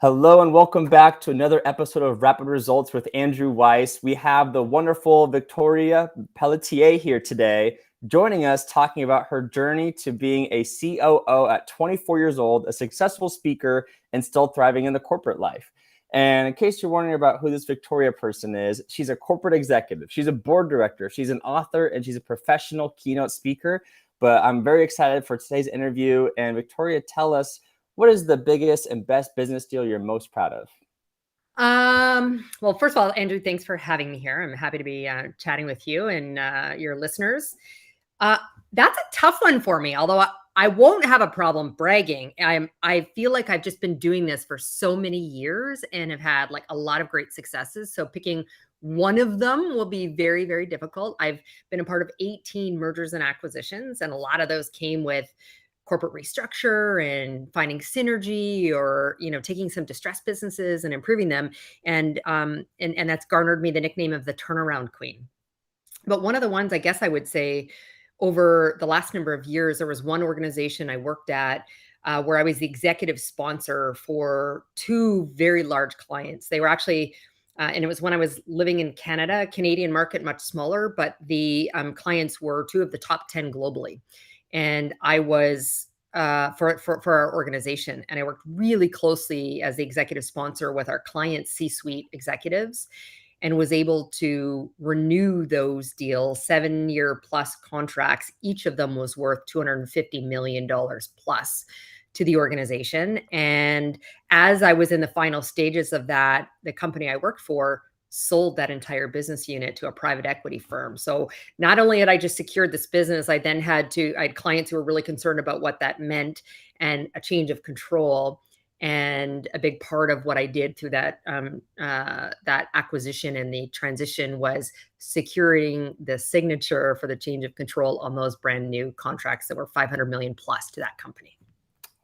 Hello and welcome back to another episode of Rapid Results with Andrew Weiss. We have the wonderful Victoria Pelletier here today, joining us talking about her journey to being a COO at 24 years old, a successful speaker, and still thriving in the corporate life. And in case you're wondering about who this Victoria person is, she's a corporate executive, she's a board director, she's an author, and she's a professional keynote speaker. But I'm very excited for today's interview. And Victoria, tell us, what is the biggest and best business deal you're most proud of? Well, first of all, Andrew, thanks for having me here. I'm happy to be chatting with you and your listeners. That's a tough one for me, although I won't have a problem bragging. I feel like I've just been doing this for so many years and have had like a lot of great successes. So picking one of them will be very, very difficult. I've been a part of 18 mergers and acquisitions, and a lot of those came with corporate restructure and finding synergy, or taking some distressed businesses and improving them, and that's garnered me the nickname of the turnaround queen. But one of the ones, I guess I would say, over the last number of years, there was one organization I worked at where I was the executive sponsor for two very large clients. They were actually and it was when I was living in Canada. Canadian market much smaller, but the clients were two of the top 10 globally. And I was for our organization, and I worked really closely as the executive sponsor with our client C-suite executives, and was able to renew those deals, 7-year plus contracts. Each of them was worth $250 million plus to the organization. And as I was in the final stages of that, the company I worked for sold that entire business unit to a private equity firm. So not only had I just secured this business, I had clients who were really concerned about what that meant, and a change of control. And a big part of what I did through that acquisition and the transition was securing the signature for the change of control on those brand new contracts that were 500 million plus to that company.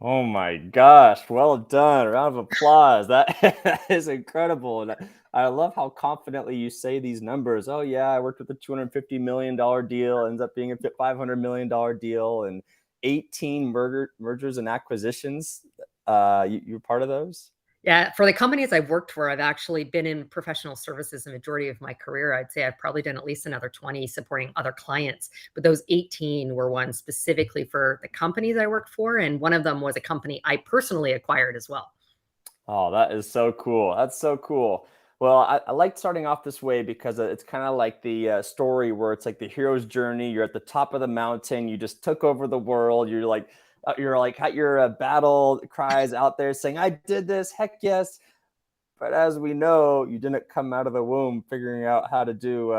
Oh my gosh, well done. Round of applause. That, that is incredible. And I love how confidently you say these numbers. Oh, yeah, I worked with a $250 million deal, ends up being a $500 million deal, and 18 mergers and acquisitions. You're part of those? Yeah, for the companies I've worked for, I've actually been in professional services the majority of my career. I'd say I've probably done at least another 20 supporting other clients, but those 18 were ones specifically for the companies I worked for, and one of them was a company I personally acquired as well. Oh, that is so cool. That's so cool. Well, I like starting off this way because it's kind of like the story where it's like the hero's journey. You're at the top of the mountain. You just took over the world. You're like at your battle cries out there saying, "I did this. Heck yes." But as we know, you didn't come out of the womb figuring out how to do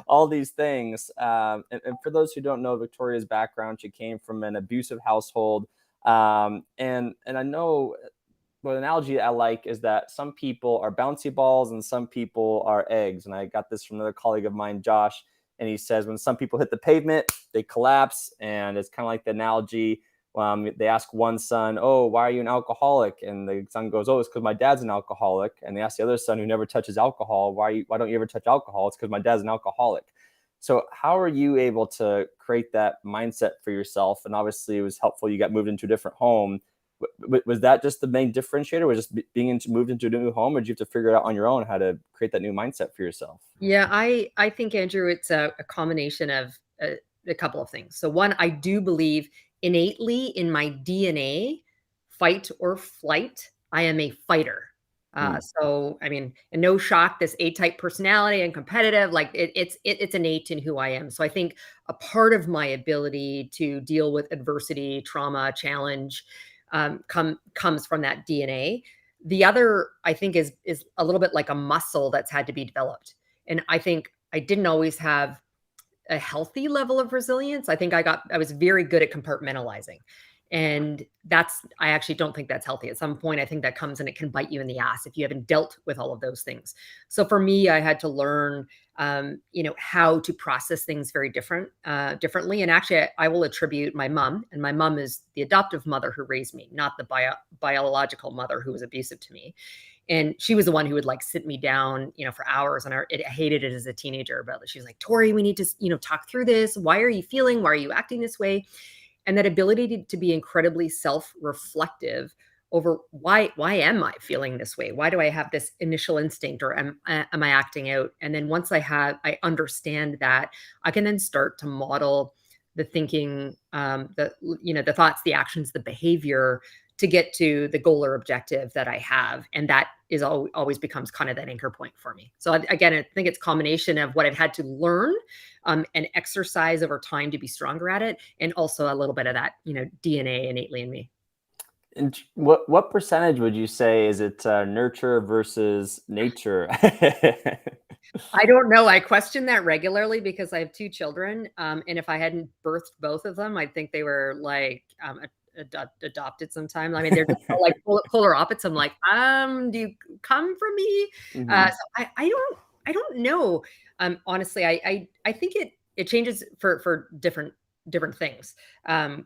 all these things. And for those who don't know Victoria's background, she came from an abusive household. And I know what analogy I like is that some people are bouncy balls and some people are eggs. And I got this from another colleague of mine, Josh, and he says when some people hit the pavement, they collapse. And it's kind of like the analogy. They ask one son, "Oh, why are you an alcoholic?" And the son goes, "Oh, it's because my dad's an alcoholic." And they ask the other son who never touches alcohol, why don't you ever touch alcohol?" "It's because my dad's an alcoholic." So how are you able to create that mindset for yourself? And obviously it was helpful. You got moved into a different home. Was that just the main differentiator? Was just moved into a new home, or did you have to figure it out on your own how to create that new mindset for yourself? Yeah, I think, Andrew, it's a combination of a couple of things. So one, I do believe innately in my DNA, fight or flight, I am a fighter. Hmm. So I mean, and no shock, this A-type personality and competitive, like it's innate in who I am. So I think a part of my ability to deal with adversity, trauma, challenge, comes from that DNA. The other, I think, is a little bit like a muscle that's had to be developed. And I think I didn't always have a healthy level of resilience. I was very good at compartmentalizing. And I actually don't think that's healthy. At some point, I think that comes and it can bite you in the ass if you haven't dealt with all of those things. So for me, I had to learn, how to process things very differently. And actually, I will attribute my mom, and my mom is the adoptive mother who raised me, not the biological mother who was abusive to me. And she was the one who would like sit me down, for hours. And I hated it as a teenager, but she was like, "Tori, we need to, talk through this. Why are you feeling? Why are you acting this way?" And that ability to be incredibly self-reflective over why am I feeling this way? Why do I have this initial instinct, or am I acting out? And then once I understand that, I can then start to model the thinking, the thoughts, the actions, the behavior to get to the goal or objective that I have. And that is always becomes kind of that anchor point for me. So again, I think it's a combination of what I've had to learn and exercise over time to be stronger at it, and also a little bit of that, DNA innately in me. And what percentage would you say is it nurture versus nature? I don't know. I question that regularly because I have two children, and if I hadn't birthed both of them, I'd think they were like adopted sometime. I mean, they're just so, like polar opposites. I'm like, do you come from me? Hmm. So I don't know. Honestly, I think it changes for different things.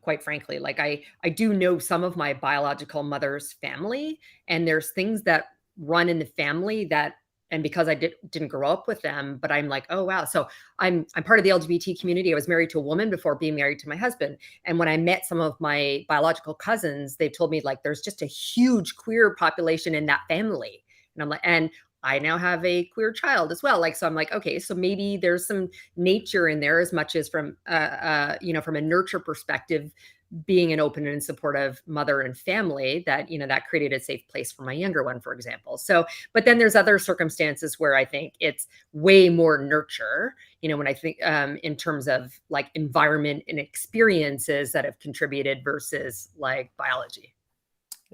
Quite frankly, like I do know some of my biological mother's family, and there's things that run in the family that, and because I didn't grow up with them, but I'm like, oh wow. So I'm part of the LGBT community. I was married to a woman before being married to my husband. And when I met some of my biological cousins, they told me like there's just a huge queer population in that family. And I'm like, and I now have a queer child as well. Like, so I'm like, okay, so maybe there's some nature in there as much as from from a nurture perspective, being an open and supportive mother and family, that that created a safe place for my younger one, for example. So but then there's other circumstances where I think it's way more nurture, when I think in terms of like environment and experiences that have contributed versus like biology.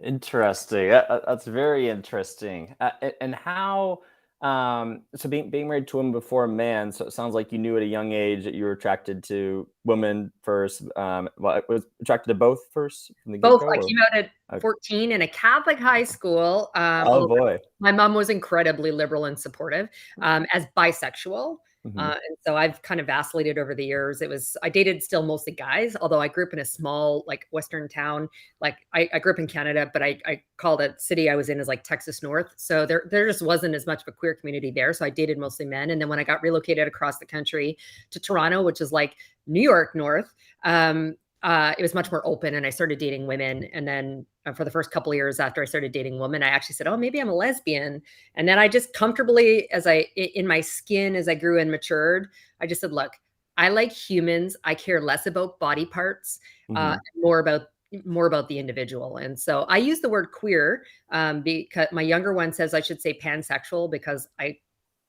Interesting. That's very interesting. And how? So being married to a woman before a man. So it sounds like you knew at a young age that you were attracted to women first. Well, was attracted to both first from the get Both. go, I or came out at okay. 14 in a Catholic high school, Oh although boy. my mom was incredibly liberal and supportive, as bisexual. Hmm. And so I've kind of vacillated over the years. I dated still mostly guys, although I grew up in a small, like Western town. Like I grew up in Canada, but I called a city I was in as like Texas North. So there just wasn't as much of a queer community there. So I dated mostly men. And then when I got relocated across the country to Toronto, which is like New York North, it was much more open, and I started dating women. And then for the first couple of years after I started dating women, I actually said, oh, maybe I'm a lesbian. And then I just comfortably, in my skin, as I grew and matured, I just said, look, I like humans. I care less about body parts, Hmm. more about the individual. And so I use the word queer, because my younger one says I should say pansexual, because I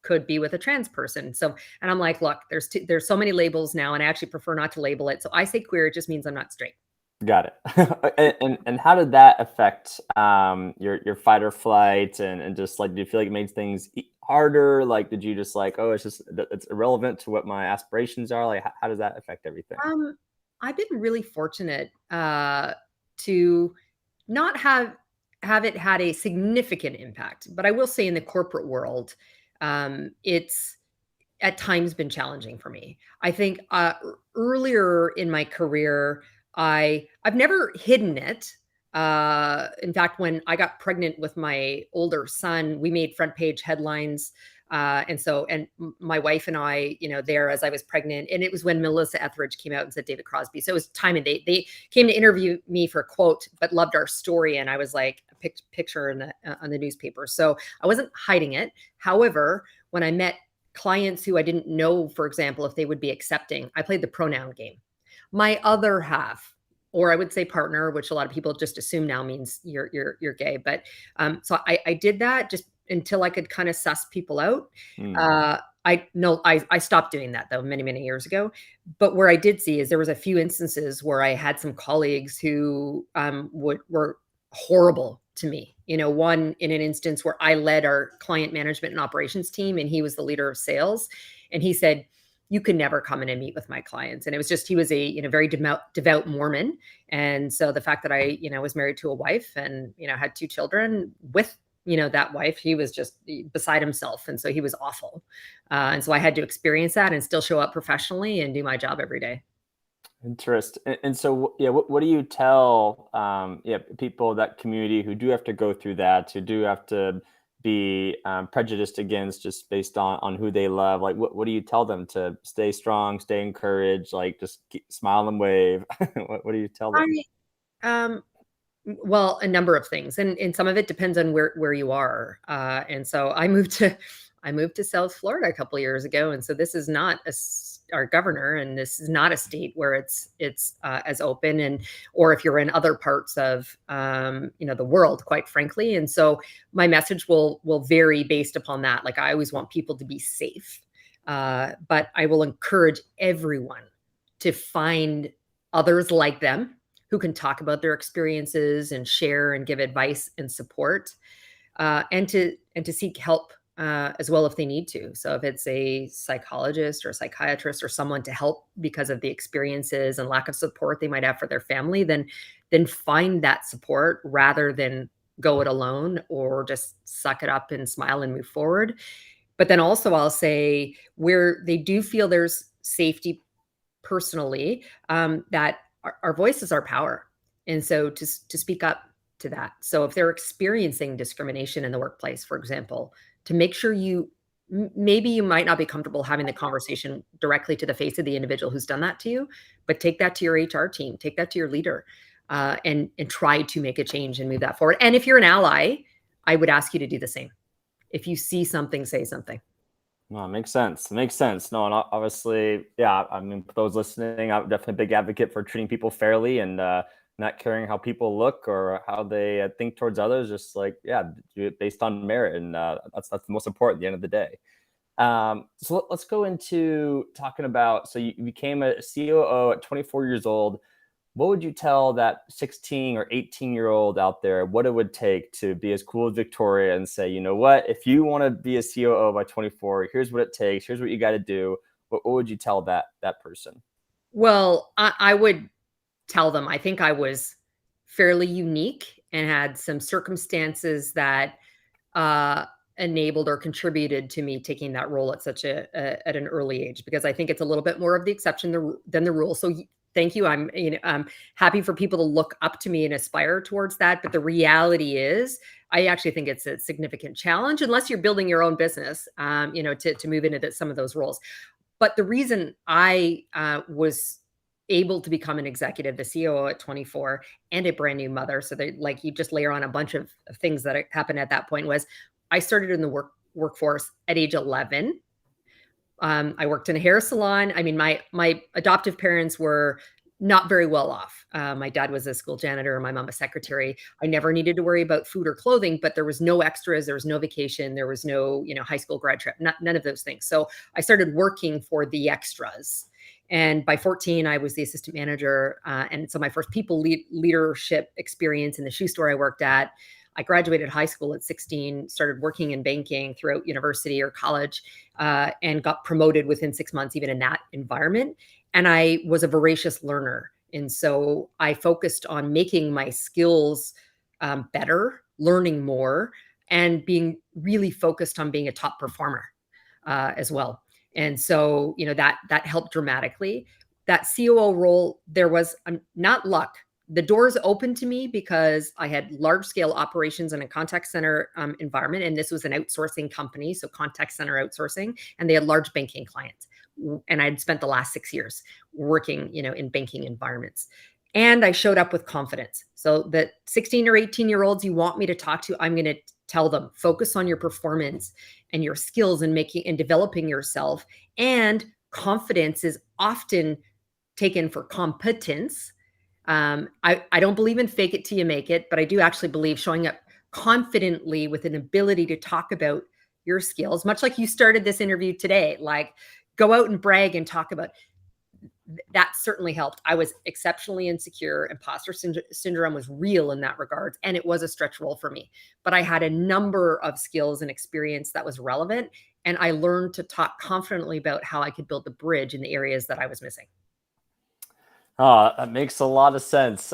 could be with a trans person. So, and I'm like, look, there's so many labels now, and I actually prefer not to label it. So I say queer, it just means I'm not straight. Got it. And how did that affect your fight or flight, and just like, do you feel like it made things harder? Like, did you just like, oh, it's irrelevant to what my aspirations are? Like, how does that affect everything? Um, I've been really fortunate to not have it had a significant impact, but I will say in the corporate world, it's at times been challenging for me. I think earlier in my career, I've never hidden it. In fact, when I got pregnant with my older son, we made front page headlines. And my wife and I, there as I was pregnant, and it was when Melissa Etheridge came out and said David Crosby. So it was time, and they came to interview me for a quote, but loved our story, and I was like a picture in the on the newspaper. So I wasn't hiding it. However, when I met clients who I didn't know, for example, if they would be accepting, I played the pronoun game. My other half, or I would say partner, which a lot of people just assume now means you're gay. But so I did that just until I could kind of suss people out. Hmm. I stopped doing that though many years ago. But where I did see is there was a few instances where I had some colleagues who were horrible to me. One in an instance where I led our client management and operations team, and he was the leader of sales, and he said, you can never come in and meet with my clients. And it was just, he was a very devout Mormon. And so the fact that I was married to a wife, and had two children with that wife, he was just beside himself. And so he was awful. And so I had to experience that and still show up professionally and do my job every day. Interesting. And so, yeah, what do you tell, yeah, people, that community who do have to go through that, who do have to be prejudiced against just based on who they love? Like, what do you tell them to stay strong, stay encouraged, like just smile and wave? What do you tell them? I, um, Well, a number of things, and some of it depends on where you are. And so I moved to South Florida a couple of years ago, and so this is not our governor, and this is not a state where it's as open, and or if you're in other parts of the world, quite frankly. And so my message will vary based upon that. Like I always want people to be safe, but I will encourage everyone to find others like them who can talk about their experiences and share and give advice and support, and to seek help as well if they need to. So if it's a psychologist or a psychiatrist or someone to help because of the experiences and lack of support they might have for their family, then find that support rather than go it alone or just suck it up and smile and move forward. But then also I'll say where they do feel there's safety personally, that our voice is our power. And so to speak up to that. So if they're experiencing discrimination in the workplace, for example, to make sure maybe you might not be comfortable having the conversation directly to the face of the individual who's done that to you, but take that to your HR team, take that to your leader, and try to make a change and move that forward. And if you're an ally, I would ask you to do the same. If you see something, say something. No, it makes sense. It makes sense. No, and obviously, yeah. I mean, for those listening, I'm definitely a big advocate for treating people fairly and not caring how people look or how they think towards others. Just like, yeah, do it based on merit, and that's the most important at the end of the day. So let's go into talking about. So you became a COO at 24 years old. What would you tell that 16 or 18-year-old out there what it would take to be as cool as Victoria and say, you know what, if you want to be a COO by 24, here's what it takes, here's what you got to do. What would you tell that person? Well, I would tell them I think I was fairly unique and had some circumstances that enabled or contributed to me taking that role at at an early age, because I think it's a little bit more of the exception than the rule. So thank you. I'm happy for people to look up to me and aspire towards that. But the reality is, I actually think it's a significant challenge unless you're building your own business, to move into some of those roles. But the reason I was able to become an executive, the COO at 24, and a brand new mother, so that like you just layer on a bunch of things that happened at that point, was I started in the workforce at age 11. I worked in a hair salon. I mean, my adoptive parents were not very well off. My dad was a school janitor, my mom a secretary. I never needed to worry about food or clothing, but there was no extras, there was no vacation, there was no, high school grad trip, none of those things. So I started working for the extras. And by 14, I was the assistant manager. And so my first people leadership experience in the shoe store I worked at. I graduated high school at 16, started working in banking throughout university or college, and got promoted within 6 months, even in that environment. And I was a voracious learner. And so I focused on making my skills better, learning more, and being really focused on being a top performer as well. And so, that helped dramatically. That COO role, there was not luck. The doors opened to me because I had large scale operations in a contact center environment. And this was an outsourcing company. So contact center outsourcing, and they had large banking clients. And I'd spent the last 6 years working, in banking environments. And I showed up with confidence. So the 16 or 18-year-olds you want me to talk to, I'm going to tell them, focus on your performance and your skills and making and developing yourself. And confidence is often taken for competence. I don't believe in fake it till you make it, but I do actually believe showing up confidently with an ability to talk about your skills, much like you started this interview today, like go out and brag and talk about. That certainly helped. I was exceptionally insecure. Imposter syndrome was real in that regard, and it was a stretch role for me. But I had a number of skills and experience that was relevant, and I learned to talk confidently about how I could build the bridge in the areas that I was missing. That makes a lot of sense.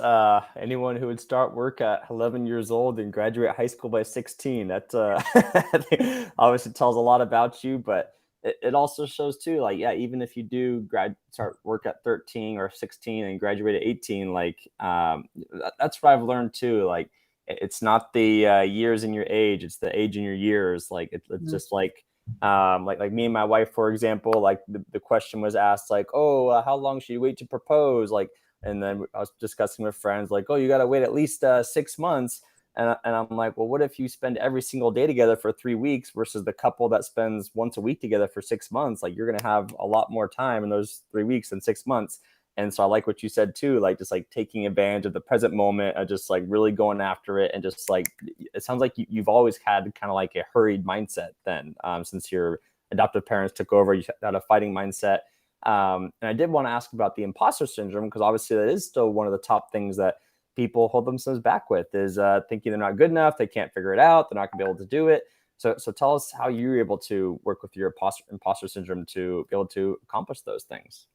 Anyone who would start work at 11 years old and graduate high school by 16, that I think obviously tells a lot about you, but it also shows too, like, yeah, even if you do start work at 13 or 16 and graduate at 18, like, that's what I've learned too. Like, it's not the years in your age, it's the age in your years. Like, it's just like me and my wife, for example, like the question was asked, like, oh, how long should you wait to propose? Like, And then I was discussing with friends like, oh, you got to wait at least 6 months. And I'm like, well, what if you spend every single day together for 3 weeks versus the couple that spends once a week together for 6 months? Like, you're going to have a lot more time in those 3 weeks than 6 months. And so I like what you said too, like just like taking advantage of the present moment, of just like really going after it. And just like, it sounds like you've always had kind of like a hurried mindset then, since your adoptive parents took over, you had a fighting mindset. And I did want to ask about the imposter syndrome, because obviously that is still one of the top things that people hold themselves back with, is thinking they're not good enough, they can't figure it out, they're not going to be able to do it. So tell us how you were able to work with your imposter syndrome to be able to accomplish those things.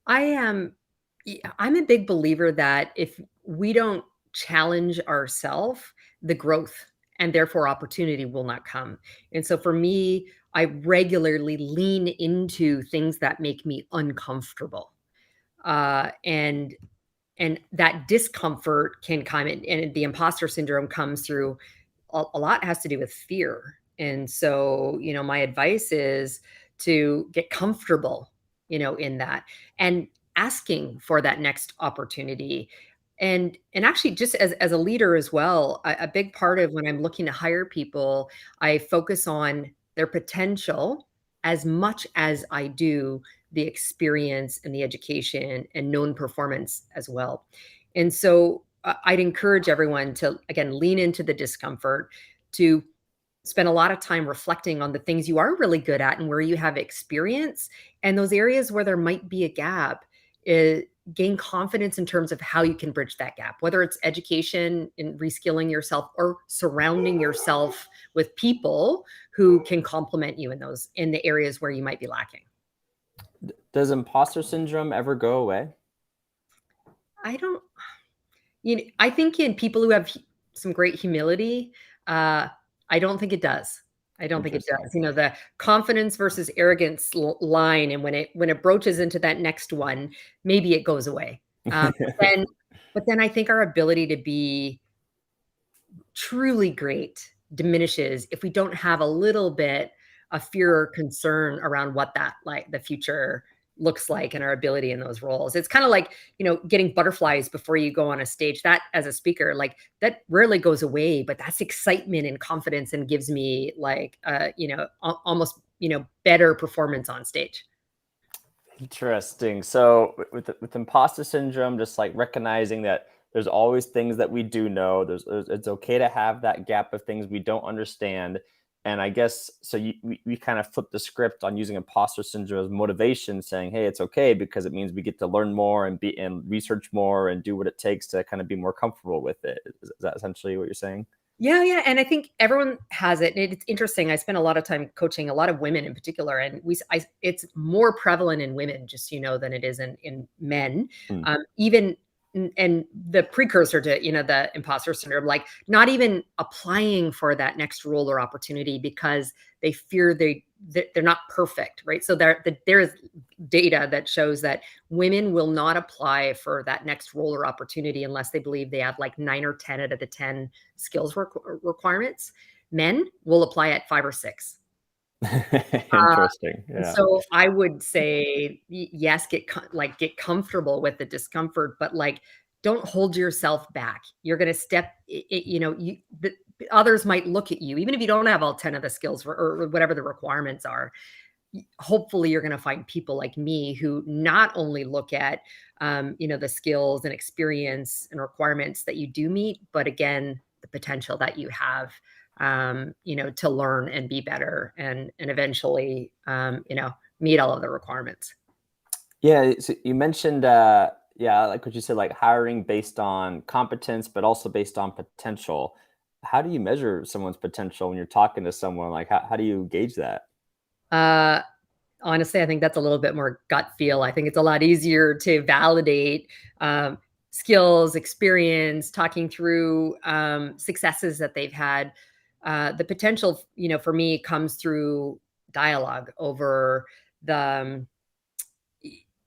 I am I'm a big believer that if we don't challenge ourselves, the growth and therefore opportunity will not come. And so for me, I regularly lean into things that make me uncomfortable. Uh, and and that discomfort can come in, and the imposter syndrome comes through a lot has to do with fear. And so, my advice is to get comfortable, in that, and asking for that next opportunity. And actually, just as a leader as well, a big part of when I'm looking to hire people, I focus on their potential as much as I do the experience and the education and known performance as well. And so I'd encourage everyone to, again, lean into the discomfort, to spend a lot of time reflecting on the things you are really good at and where you have experience, and those areas where there might be a gap. uh, Gain confidence in terms of how you can bridge that gap, whether it's education and reskilling yourself, or surrounding yourself with people who can complement you in the areas where you might be lacking. Does imposter syndrome ever go away? I don't I think in people who have some great humility, uh, I don't think it does. I don't think it Interesting. does. The confidence versus arrogance line, and when it broaches into that next one, maybe it goes away. But then I think our ability to be truly great diminishes if we don't have a little bit of fear or concern around what that, like, the future looks like, and our ability in those roles. It's kind of like, getting butterflies before you go on a stage. That, as a speaker, like, that rarely goes away, but that's excitement and confidence, and gives me, like, almost, better performance on stage. Interesting. So with imposter syndrome, just like recognizing that there's always things that we do know. It's okay to have that gap of things we don't understand. And I guess so. We kind of flip the script on using imposter syndrome as motivation, saying, "Hey, it's okay because it means we get to learn more and be and research more and do what it takes to kind of be more comfortable with it." Is that essentially what you're saying? Yeah, yeah, and I think everyone has it. And it's interesting. I spent a lot of time coaching a lot of women in particular, and it's more prevalent in women, just than it is in men. Hmm. Even and the precursor to the imposter syndrome, like, not even applying for that next role or opportunity because they fear they're not perfect, right? So there is data that shows that women will not apply for that next role or opportunity unless they believe they have like 9 or 10 out of the 10 skills requirements. Men will apply at 5 or 6. Uh, Interesting. and Yeah. so I would say, yes, get comfortable with the discomfort, but, like, don't hold yourself back. You're going to step, others might look at you, even if you don't have all 10 of the skills, or whatever the requirements are. Hopefully you're going to find people like me who not only look at, the skills and experience and requirements that you do meet, but again, the potential that you have, to learn and be better, and eventually, meet all of the requirements. Yeah, so you mentioned, yeah, like what you said, like hiring based on competence, but also based on potential. How do you measure someone's potential when you're talking to someone? Like, how do you gauge that? Uh, Honestly, I think that's a little bit more gut feel. I think it's a lot easier to validate, um, skills, experience, talking through, successes that they've had. The potential, for me, comes through dialogue over the,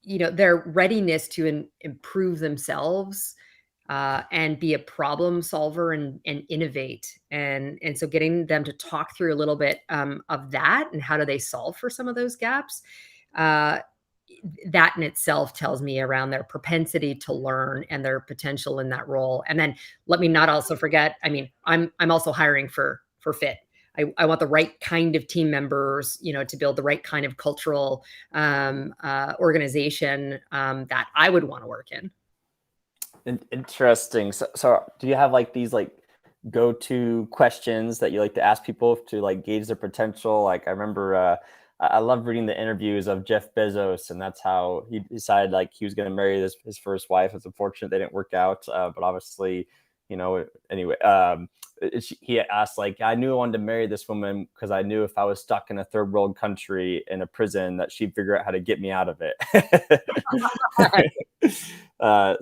their readiness to improve themselves, and be a problem solver, and innovate. And so getting them to talk through a little bit, of that, and how do they solve for some of those gaps. Uh, that in itself tells me around their propensity to learn and their potential in that role. And then let me not also forget, I mean, I'm also hiring for fit. I want the right kind of team members, to build the right kind of cultural organization that I would want to work in. Interesting. So do you have like these like go-to questions that you like to ask people to like gauge their potential? Like I remember I love reading the interviews of Jeff Bezos, and that's how he decided like he was going to marry his first wife. It's unfortunate they didn't work out, but obviously, anyway, he asked like, I knew I wanted to marry this woman because I knew if I was stuck in a third world country in a prison that she'd figure out how to get me out of it.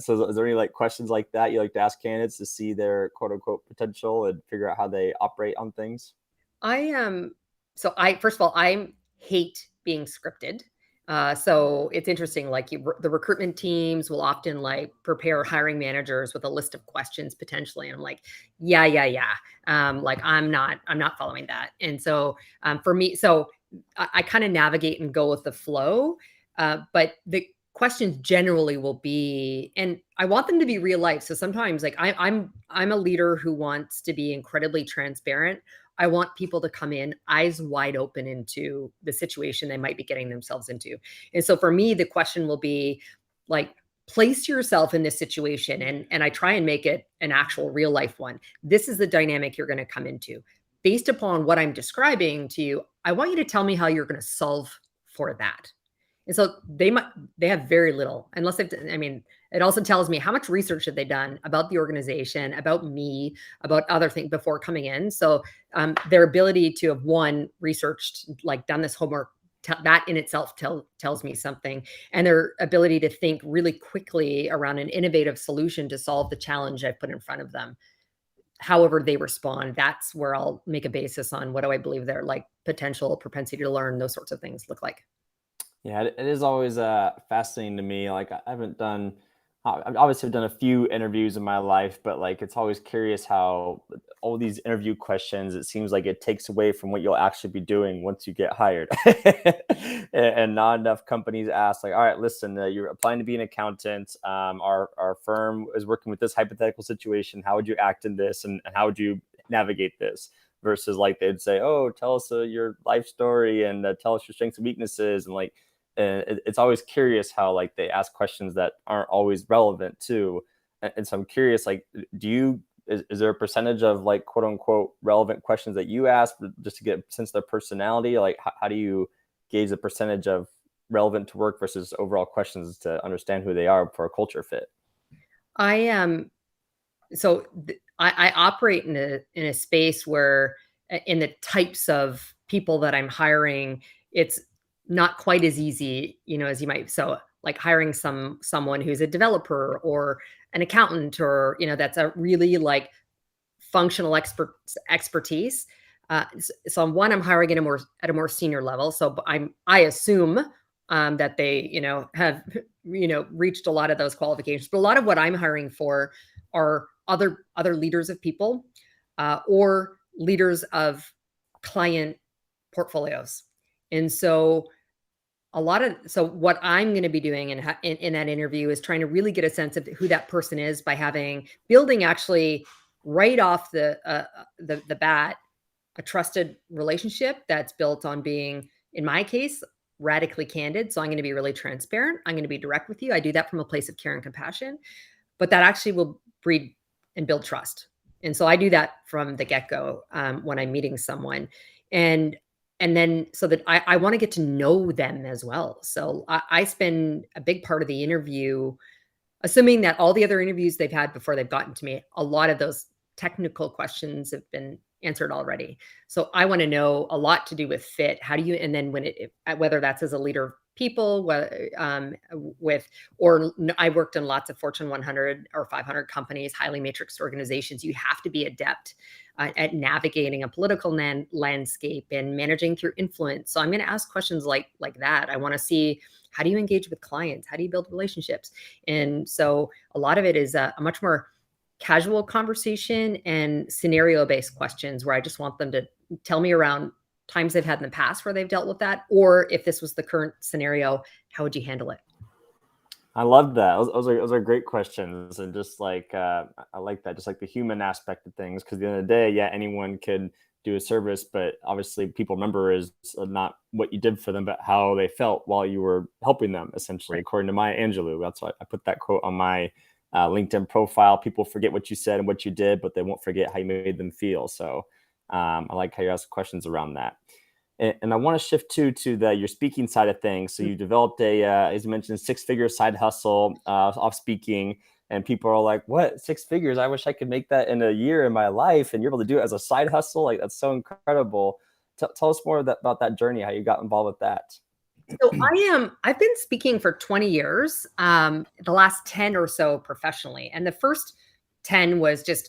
So is there any like questions like that you like to ask candidates to see their quote unquote potential and figure out how they operate on things? I so I first of all, I hate being scripted. So it's interesting, like the recruitment teams will often like prepare hiring managers with a list of questions potentially. And I'm like, yeah, yeah, yeah. Like I'm not following that. And so for me, so I kind of navigate and go with the flow. But the questions generally will be, and I want them to be real life. So sometimes like I'm a leader who wants to be incredibly transparent. I want people to come in eyes wide open into the situation they might be getting themselves into. And so for me, the question will be like, place yourself in this situation. And I try and make it an actual real life one. This is the dynamic you're going to come into. Based upon what I'm describing to you, I want you to tell me how you're going to solve for that. And so they have very little, unless I mean, it also tells me how much research have they done about the organization, about me, about other things before coming in. So their ability to have researched, like done this homework, that in itself tells me something. And their ability to think really quickly around an innovative solution to solve the challenge I've put in front of them. However they respond, that's where I'll make a basis on what do I believe their like potential, propensity to learn, those sorts of things look like. Yeah, it is always fascinating to me. Like I haven't done, I've obviously done a few interviews in my life, but like it's always curious how all these interview questions. It seems like it takes away from what you'll actually be doing once you get hired, and not enough companies ask like, all right, listen, you're applying to be an accountant. Our firm is working with this hypothetical situation. How would you act in this, and how would you navigate this? Versus like they'd say, oh, tell us your life story and tell us your strengths and weaknesses, and like and it's always curious how like they ask questions that aren't always relevant too. And so I'm curious, like, is there a percentage of like quote unquote relevant questions that you ask just to get a sense of their personality? Like how do you gauge the percentage of relevant to work versus overall questions to understand who they are for a culture fit? I am I operate in a space where in the types of people that I'm hiring, it's not quite as easy, as you might. So like hiring someone who's a developer or an accountant or, that's a really like functional expertise. So on one, I'm hiring at a more senior level. So I assume that they, have, reached a lot of those qualifications. But a lot of what I'm hiring for are other leaders of people or leaders of client portfolios. And so what I'm going to be doing in that interview is trying to really get a sense of who that person is by building actually right off the bat a trusted relationship that's built on being, in my case, radically candid. So I'm going to be really transparent. I'm going to be direct with you. I do that from a place of care and compassion, but that actually will breed and build trust. And so I do that from the get-go when I'm meeting someone. And then so that I want to get to know them as well. So I spend a big part of the interview assuming that all the other interviews they've had before they've gotten to me, a lot of those technical questions have been answered already. So I want to know a lot to do with fit. How do you, and then whether that's as a leader of people, I worked in lots of Fortune 100 or 500 companies, highly matrixed organizations. You have to be adept at navigating a political landscape and managing through influence. So I'm going to ask questions like that. I want to see, how do you engage with clients? How do you build relationships? And so a lot of it is a much more casual conversation and scenario-based questions where I just want them to tell me around times they've had in the past where they've dealt with that, or if this was the current scenario, how would you handle it? I love that. Those are great questions, and just like I like that, just like the human aspect of things. Because at the end of the day, yeah, anyone could do a service, but obviously, people remember is not what you did for them, but how they felt while you were helping them. Essentially, Right. according to Maya Angelou, that's why I put that quote on my LinkedIn profile. People forget what you said and what you did, but they won't forget how you made them feel. So I like how you ask questions around that. And I want to shift to the your speaking side of things. So you developed a, as you mentioned, six-figure side hustle off speaking, and people are like, "What, six figures? I wish I could make that in a year in my life." And you're able to do it as a side hustle. Like that's so incredible. Tell us more about that journey, how you got involved with that. So I've been speaking for 20 years, the last 10 or so professionally. And the first 10 was just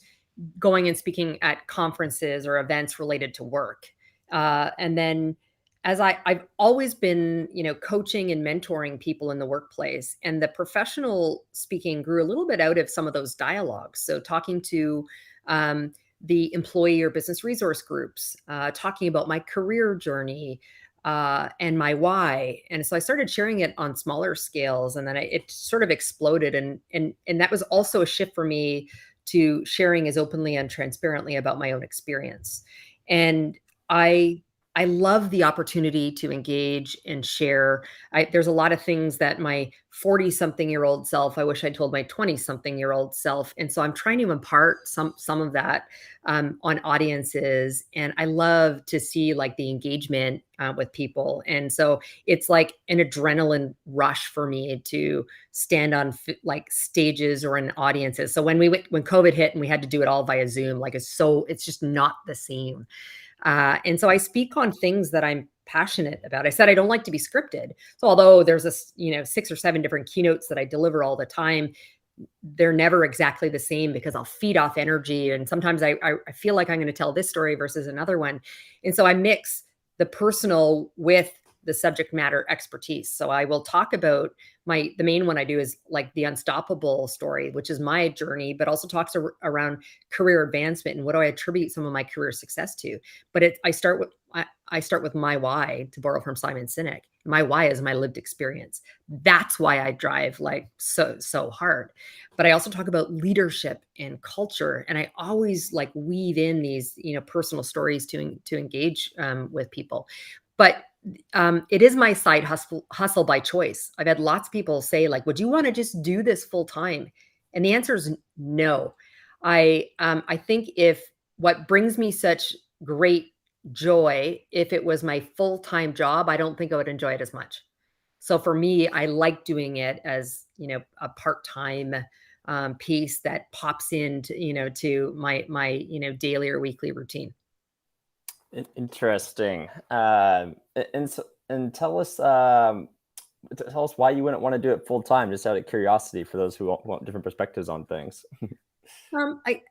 going and speaking at conferences or events related to work. And then I've always been, coaching and mentoring people in the workplace, and the professional speaking grew a little bit out of some of those dialogues. So talking to the employee or business resource groups, talking about my career journey, and my why. And so I started sharing it on smaller scales, and then it sort of exploded. And that was also a shift for me to sharing as openly and transparently about my own experience. And I I love the opportunity to engage and share. There's a lot of things that my 40 something year old self, I wish I told my 20 something year old self. And so I'm trying to impart some of that on audiences. And I love to see like the engagement with people. And so it's like an adrenaline rush for me to stand on like stages or in audiences. So when COVID hit and we had to do it all via Zoom, like it's just not the same. And so I speak on things that I'm passionate about. I said I don't like to be scripted. So although there's six or seven different keynotes that I deliver all the time, they're never exactly the same because I'll feed off energy. And sometimes I feel like I'm going to tell this story versus another one. And so I mix the personal with the subject matter expertise. So I will talk about the main one I do is like the unstoppable story, which is my journey, but also talks around career advancement and what do I attribute some of my career success to. But I start with my why, to borrow from Simon Sinek. My why is my lived experience. That's why I drive like so hard. But I also talk about leadership and culture, and I always like weave in these personal stories to engage with people. But it is my side hustle by choice. I've had lots of people say, like, would you want to just do this full time? And the answer is no. I think if what brings me such great joy, if it was my full-time job, I don't think I would enjoy it as much. So for me, I like doing it as, a part-time piece that pops into, to my daily or weekly routine. Interesting. And tell us why you wouldn't want to do it full time, just out of curiosity, for those who want different perspectives on things. I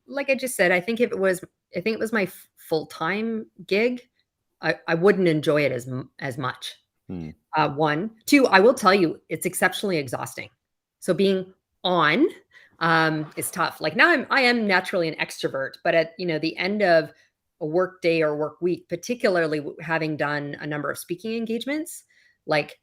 like I just said, I think it was my full-time gig, I wouldn't enjoy it as much. Hmm. One, two, I will tell you, it's exceptionally exhausting. So being on is tough. Like now I am naturally an extrovert, but at the end of a work day or work week, particularly having done a number of speaking engagements, like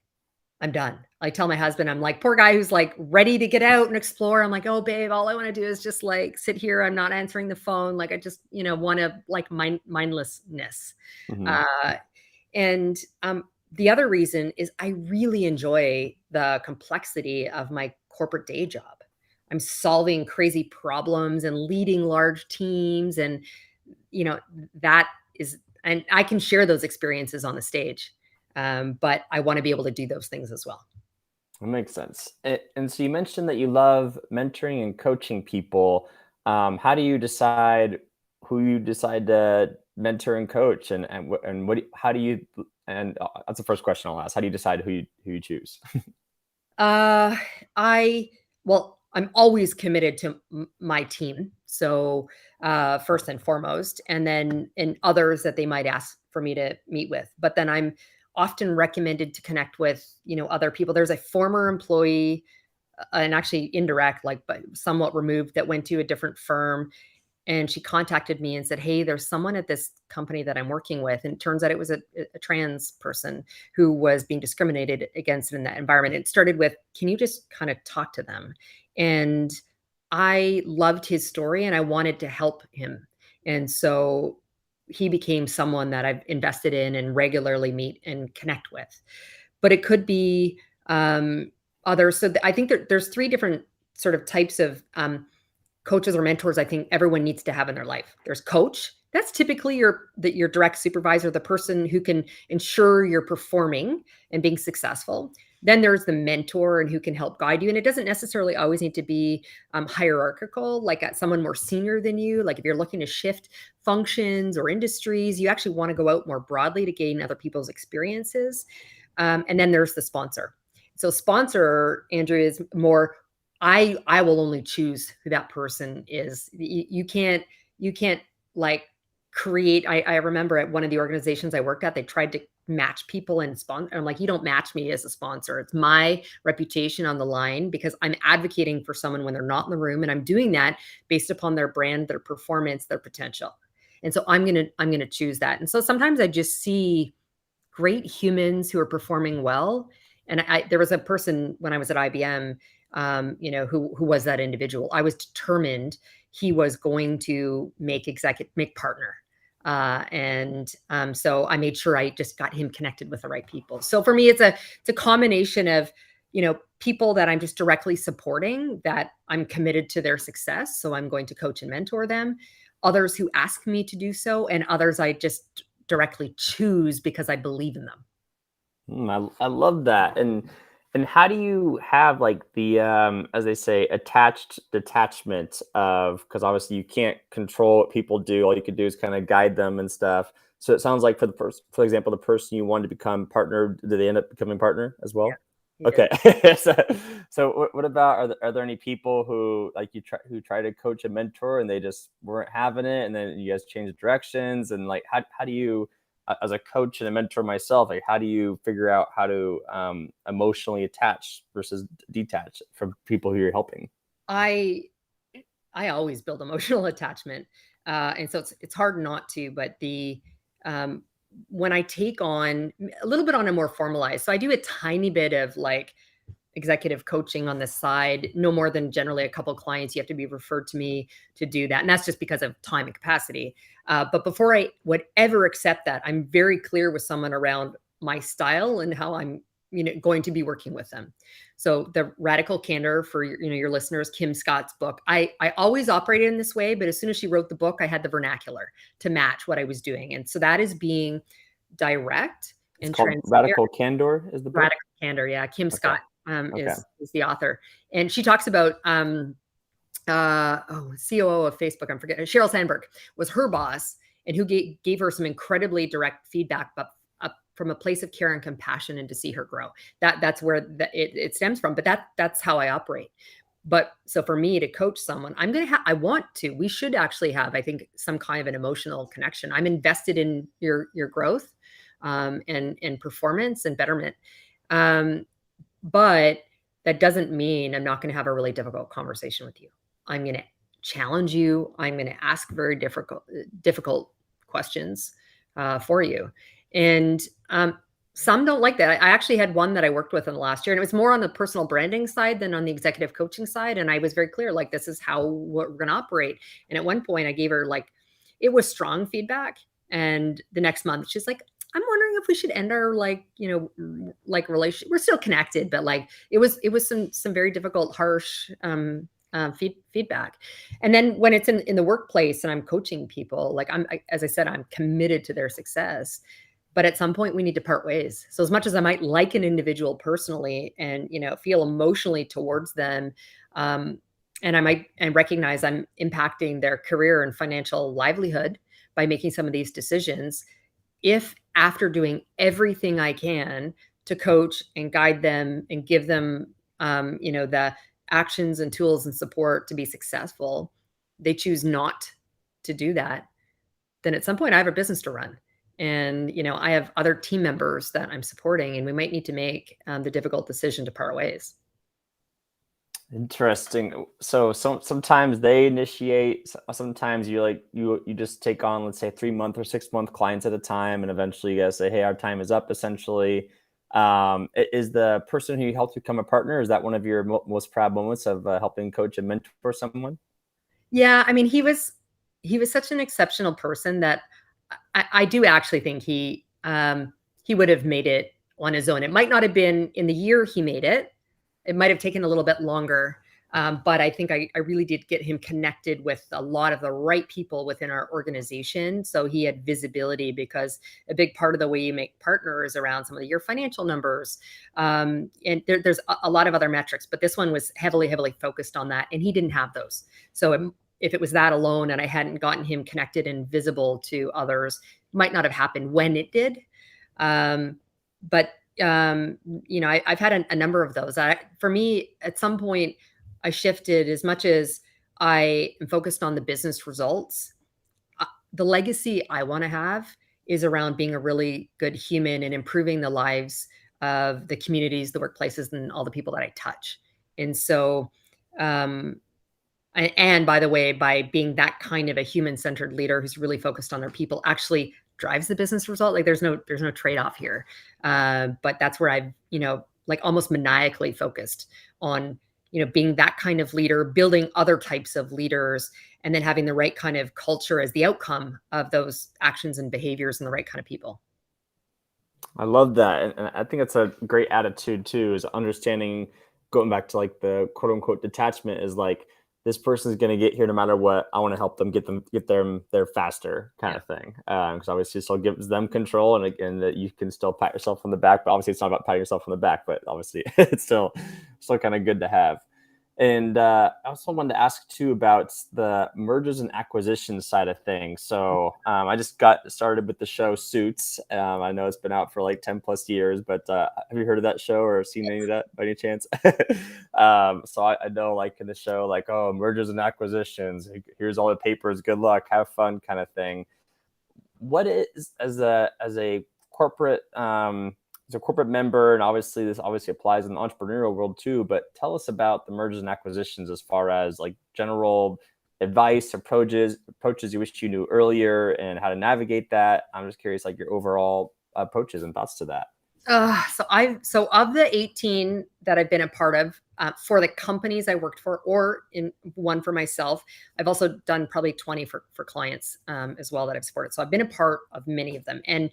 I'm done. I tell my husband, I'm like, poor guy who's like ready to get out and explore. I'm like, oh, babe, all I want to do is just like sit here. I'm not answering the phone. Like, I just, want to like mindlessness. Mhm. Uh, and the other reason is I really enjoy the complexity of my corporate day job. I'm solving crazy problems and leading large teams. And, you know, that is, and I can share those experiences on the stage. But I want to be able to do those things as well. That makes sense. And so you mentioned that you love mentoring and coaching people. How do you decide who you decide to mentor and coach, and how do you? And that's the first question I'll ask. How do you decide who you choose? Uh, I well, I'm always committed to my team. So first and foremost, and then in others that they might ask for me to meet with. But then I'm often recommended to connect with other people. There's a former employee, and actually indirect, like but somewhat removed, that went to a different firm. And she contacted me and said, hey, there's someone at this company that I'm working with. And it turns out it was a trans person who was being discriminated against in that environment. It started with, can you just kind of talk to them? And I loved his story and I wanted to help him. And so he became someone that I've invested in and regularly meet and connect with. But it could be others. So I think there's three different sort of types of coaches or mentors I think everyone needs to have in their life. There's coach. That's typically your direct supervisor, the person who can ensure you're performing and being successful. Then there's the mentor and who can help guide you. And it doesn't necessarily always need to be hierarchical, like someone more senior than you. Like if you're looking to shift functions or industries, you actually want to go out more broadly to gain other people's experiences. And then there's the sponsor. So sponsor, Andrew, is more, I will only choose who that person is. You can't like create. I remember at one of the organizations I worked at, they tried to match people and sponsor. I'm like, you don't match me as a sponsor. It's my reputation on the line because I'm advocating for someone when they're not in the room. And I'm doing that based upon their brand, their performance, their potential. And so I'm going to choose that. And so sometimes I just see great humans who are performing well. And there was a person when I was at IBM, who was that individual. I was determined he was going to make partner. So I made sure I just got him connected with the right people. So for me, it's a combination of, people that I'm just directly supporting, that I'm committed to their success. So I'm going to coach and mentor them. Others who ask me to do so, and others I just directly choose because I believe in them. I love that. And how do you have like the as they say, attached detachment of, because obviously you can't control what people do. All you can do is kind of guide them and stuff. So it sounds like for example, the person you wanted to become partner, did they end up becoming partner as well? Yeah, Okay. so what about, are there any people who like who try to coach a mentor and they just weren't having it, and then you guys change directions, and like how do you, as a coach and a mentor myself, like how do you figure out how to emotionally attach versus detach from people who you're helping? I always build emotional attachment, and so it's hard not to. But when I take on a little bit on a more formalized, so I do a tiny bit of like executive coaching on the side, no more than generally a couple of clients. You have to be referred to me to do that. And that's just because of time and capacity. But before I would ever accept that, I'm very clear with someone around my style and how I'm, going to be working with them. So the radical candor for your listeners, Kim Scott's book, I always operated in this way, but as soon as she wrote the book, I had the vernacular to match what I was doing. And so that is being direct It's and called transparent. Radical Candor is the book? Radical candor. Yeah. Kim Okay. Scott Okay. is the author. And she talks about COO of Facebook, I'm forgetting, Sheryl Sandberg was her boss, and who gave her some incredibly direct feedback, but from a place of care and compassion, and to see her grow. That's where it stems from. But that's how I operate. But so for me to coach someone, we should actually have, I think, some kind of an emotional connection. I'm invested in your growth and performance and betterment. But that doesn't mean I'm not going to have a really difficult conversation with you. I'm going to challenge you. I'm going to ask very difficult questions for you. And some don't like that. I actually had one that I worked with in the last year, and it was more on the personal branding side than on the executive coaching side. And I was very clear, like, this is how we're going to operate. And at one point I gave her, like, it was strong feedback. And the next month she's like, I'm wondering if we should end our relationship. We're still connected, but like it was some very difficult, harsh feedback. And then when it's in the workplace and I'm coaching people, like as I said, I'm committed to their success. But at some point we need to part ways. So as much as I might like an individual personally and feel emotionally towards them, and I might recognize I'm impacting their career and financial livelihood by making some of these decisions, if after doing everything I can to coach and guide them and give them, the actions and tools and support to be successful, they choose not to do that, then at some point I have a business to run. And, I have other team members that I'm supporting, and we might need to make the difficult decision to part ways. Interesting. So sometimes they initiate, sometimes you just take on, let's say, 3 month or 6 month clients at a time, and eventually you guys say, hey, our time is up, essentially. Is the person who helped you become a partner, is that one of your most proud moments of helping coach and mentor someone? Yeah, I mean, he was such an exceptional person that I do actually think he would have made it on his own. It might not have been in the year he made it. It might have taken a little bit longer. But I think I really did get him connected with a lot of the right people within our organization. So he had visibility, because a big part of the way you make partners around some of your financial numbers. And there's a lot of other metrics, but this one was heavily, heavily focused on that. And he didn't have those. So if it was that alone and I hadn't gotten him connected and visible to others, it might not have happened when it did. Um, but I've had a number of those. For me, at some point, I shifted. As much as I am focused on the business results, the legacy I want to have is around being a really good human and improving the lives of the communities, the workplaces, and all the people that I touch. And so, um, and by the way, by being that kind of a human-centered leader who's really focused on their people, actually drives the business result. Like there's no trade-off here. But that's where I've, like almost maniacally focused on, being that kind of leader, building other types of leaders, and then having the right kind of culture as the outcome of those actions and behaviors and the right kind of people. I love that, and I think that's a great attitude too. Is understanding, going back to like the quote unquote detachment, is like, this person is going to get here no matter what. I want to help get them there faster, kind Yeah. of thing. Because obviously, it still gives them control, and again, that you can still pat yourself on the back. But obviously, it's not about patting yourself on the back. But obviously, it's still kind of good to have. And I also wanted to ask too about the mergers and acquisitions side of things. So I just got started with the show Suits. I know it's been out for like 10 plus years, but have you heard of that show or seen any of that by any chance? So I know, like, in the show, like, oh, mergers and acquisitions, here's all the papers, good luck, have fun, kind of thing. What is, as a corporate, as a corporate member, and obviously this obviously applies in the entrepreneurial world too, but tell us about the mergers and acquisitions as far as like general advice, approaches you wish you knew earlier, and how to navigate that. I'm just curious, like, your overall approaches and thoughts to that. So of the 18 that I've been a part of, for the companies I worked for, or in one for myself, I've also done probably 20 for clients, as well, that I've supported. So I've been a part of many of them, and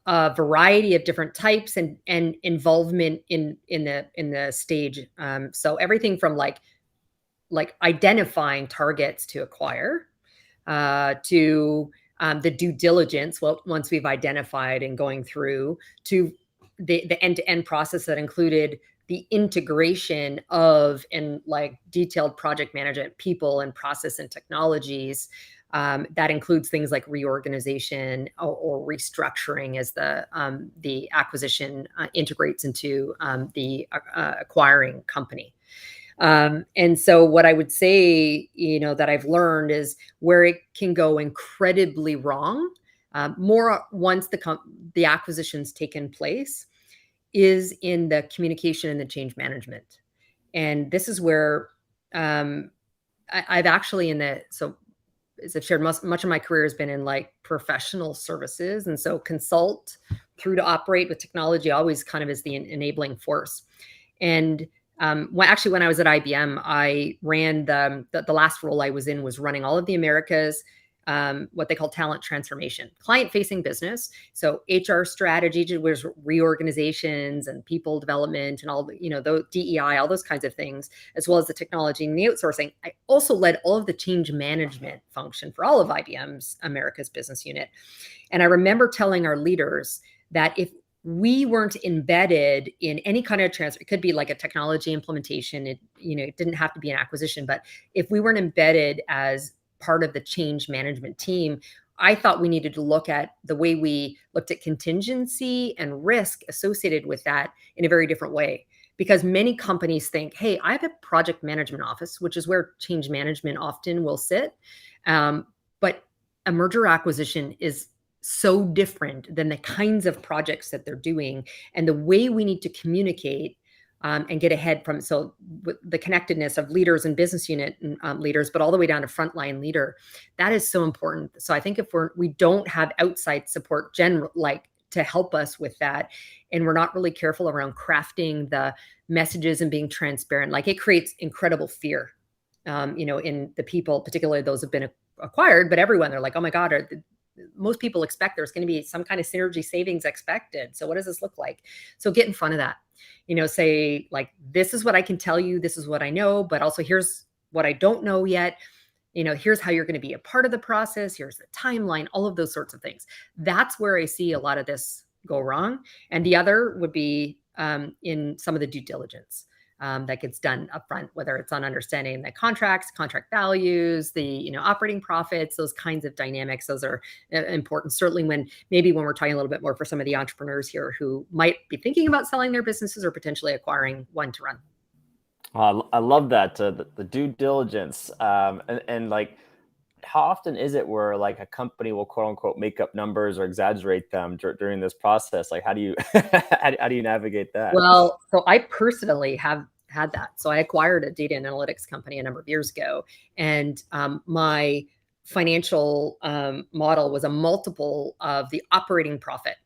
a variety of different types and involvement in the stage. So everything from like identifying targets to acquire, to the due diligence. Well, once we've identified and going through to the end-to-end process that included the integration of and like detailed project management, people and process and technologies. That includes things like reorganization or restructuring as the acquisition integrates into the acquiring company. And so what I would say, that I've learned is where it can go incredibly wrong, more once the acquisition's taken place, is in the communication and the change management. And this is where I've actually as I've shared, much of my career has been in like professional services. And so consult through to operate with technology always kind of is the enabling force. And when I was at IBM, I ran the last role I was in was running all of the Americas, what they call talent transformation, client-facing business. So HR strategy was reorganizations and people development and all the DEI, all those kinds of things, as well as the technology and the outsourcing. I also led all of the change management function for all of IBM's America's business unit. And I remember telling our leaders that if we weren't embedded in any kind of transfer, it could be like a technology implementation. It didn't have to be an acquisition, but if we weren't embedded as part of the change management team, I thought we needed to look at the way we looked at contingency and risk associated with that in a very different way. Because many companies think, hey, I have a project management office, which is where change management often will sit. But a merger acquisition is so different than the kinds of projects that they're doing, and the way we need to communicate and get ahead from with the connectedness of leaders and business unit leaders, but all the way down to frontline leader. That is so important. So I think if we don't have outside support to help us with that, and we're not really careful around crafting the messages and being transparent, like it creates incredible fear, in the people, particularly those who've been acquired, but everyone, they're like, oh my God, most people expect there's going to be some kind of synergy savings expected. So what does this look like? So get in front of that, say like, this is what I can tell you. This is what I know, but also here's what I don't know yet. Here's how you're going to be a part of the process. Here's the timeline, all of those sorts of things. That's where I see a lot of this go wrong. And the other would be in some of the due diligence that gets done upfront, whether it's on understanding the contracts, contract values, the operating profits, those kinds of dynamics. Those are important. Certainly when we're talking a little bit more for some of the entrepreneurs here who might be thinking about selling their businesses or potentially acquiring one to run. I love that, the due diligence, and like, how often is it where like a company will quote unquote make up numbers or exaggerate them during this process? Like, how do you how do you navigate that? Well, so I personally have had that. So I acquired a data and analytics company a number of years ago, and my financial model was a multiple of the operating profit.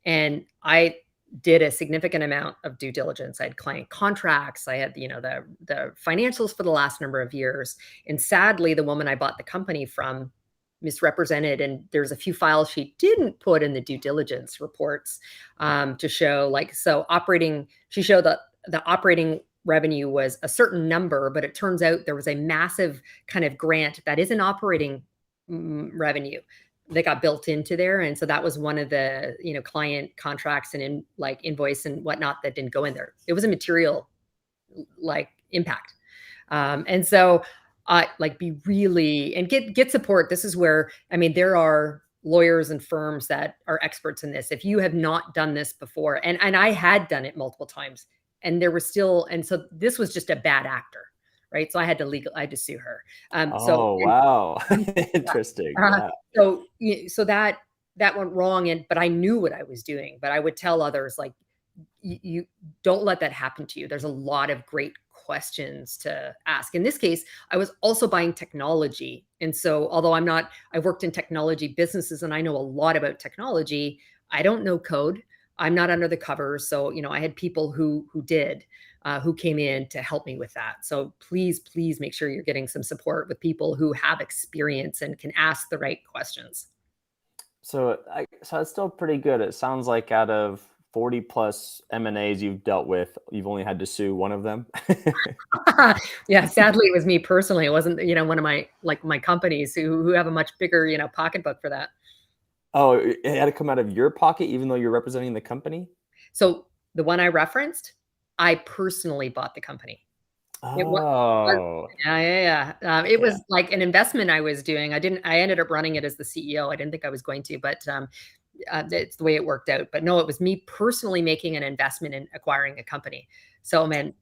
And I did a significant amount of due diligence. I had client contracts. I had, the financials for the last number of years. And sadly, the woman I bought the company from misrepresented, and there's a few files she didn't put in the due diligence reports to show she showed that the operating revenue was a certain number, but it turns out there was a massive kind of grant that is an operating revenue that got built into there. And so that was one of the, client contracts and invoice and whatnot that didn't go in there. It was a material impact. And so be really, and get support. This is where, there are lawyers and firms that are experts in this. If you have not done this before, and I had done it multiple times, and there was still, and so this was just a bad actor. Right. So I had to sue her. Wow. Interesting. Yeah. So that went wrong. But I knew what I was doing, but I would tell others, like, you don't let that happen to you. There's a lot of great questions to ask. In this case, I was also buying technology. And so although I worked in technology businesses and I know a lot about technology, I don't know code. I'm not under the covers. So, I had people who came in to help me with that. So please make sure you're getting some support with people who have experience and can ask the right questions. So it's still pretty good. It sounds like out of 40 plus M&As you've dealt with, you've only had to sue one of them. Yeah, sadly, it was me personally. It wasn't, one of my companies who have a much bigger, pocketbook for that. Oh, it had to come out of your pocket, even though you're representing the company? So the one I referenced, I personally bought the company. It was, Oh, yeah. It yeah. was like an investment I was doing. I ended up running it as the CEO. I didn't think I was going to, but it's the way it worked out. But no, it was me personally making an investment in acquiring a company. So, man,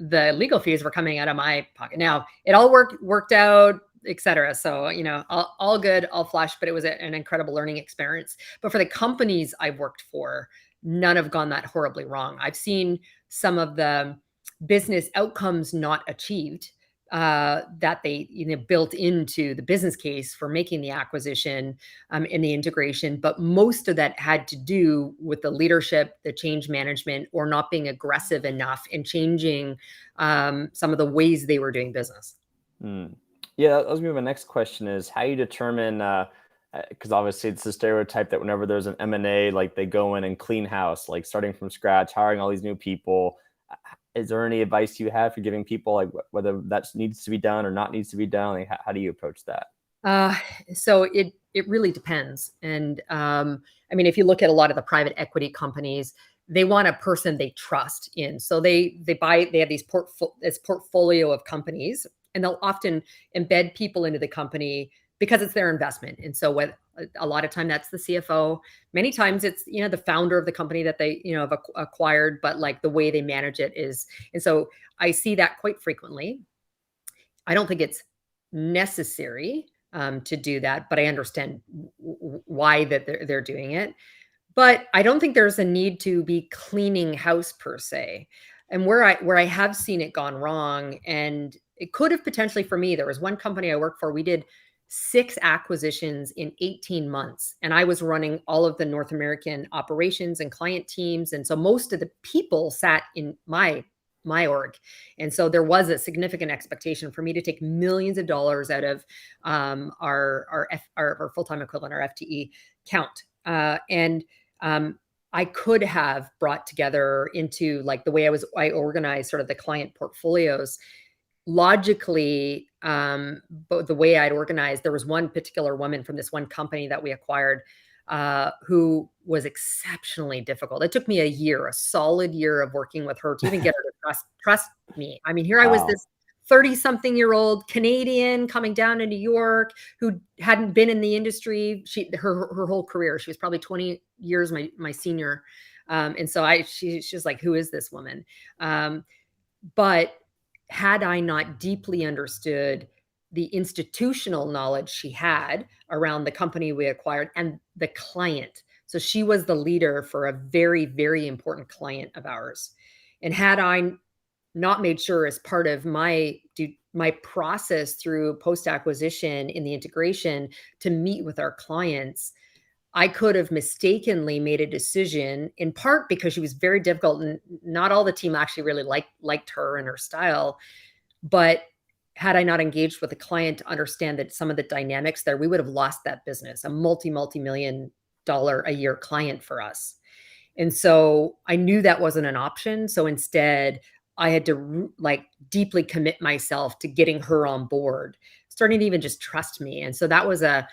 the legal fees were coming out of my pocket. Now it all worked out, etc. So, all good, all flush, but it was an incredible learning experience. But for the companies I've worked for, none have gone that horribly wrong. I've seen some of the business outcomes not achieved that they built into the business case for making the acquisition and the integration, but most of that had to do with the leadership, the change management, or not being aggressive enough in changing some of the ways they were doing business. Yeah, that was gonna be my next question, is how you determine, because obviously it's a stereotype that whenever there's an M&A, like they go in and clean house, like starting from scratch, hiring all these new people. Is there any advice you have for giving people, like whether that needs to be done or not needs to be done? Like, how do you approach that? So it really depends. And if you look at a lot of the private equity companies, they want a person they trust in. So they have this portfolio of companies, and they'll often embed people into the company because it's their investment. And so a lot of time that's the CFO. Many times it's, the founder of the company that they, have acquired, but like the way they manage it is. And so I see that quite frequently. I don't think it's necessary to do that, but I understand why that they're doing it. But I don't think there's a need to be cleaning house per se. And where I have seen it gone wrong, and it could have potentially for me, there was one company I worked for, we did 6 acquisitions in 18 months, and I was running all of the North American operations and client teams, and so most of the people sat in my org. And so there was a significant expectation for me to take millions of dollars out of our full-time equivalent, our FTE count. And I could have brought together into like the way I organized sort of the client portfolios logically. But the way I'd organized, there was one particular woman from this one company that we acquired who was exceptionally difficult. It took me a solid year of working with her to even get her to trust me. I mean, here I was, Wow. this 30-something-year-old Canadian coming down to New York who hadn't been in the industry. Her whole career, she was probably 20 years my senior. And so she's like, who is this woman? But had I not deeply understood the institutional knowledge she had around the company we acquired and the client. So she was the leader for a very, very important client of ours. And had I not made sure as part of my process through post-acquisition in the integration to meet with our clients, I could have mistakenly made a decision, in part because she was very difficult and not all the team actually really liked her and her style. But had I not engaged with the client to understand that some of the dynamics there, we would have lost that business, a multi-million dollar a year client for us. And so I knew that wasn't an option. So instead, I had to like deeply commit myself to getting her on board, starting to even just trust me. And so that was a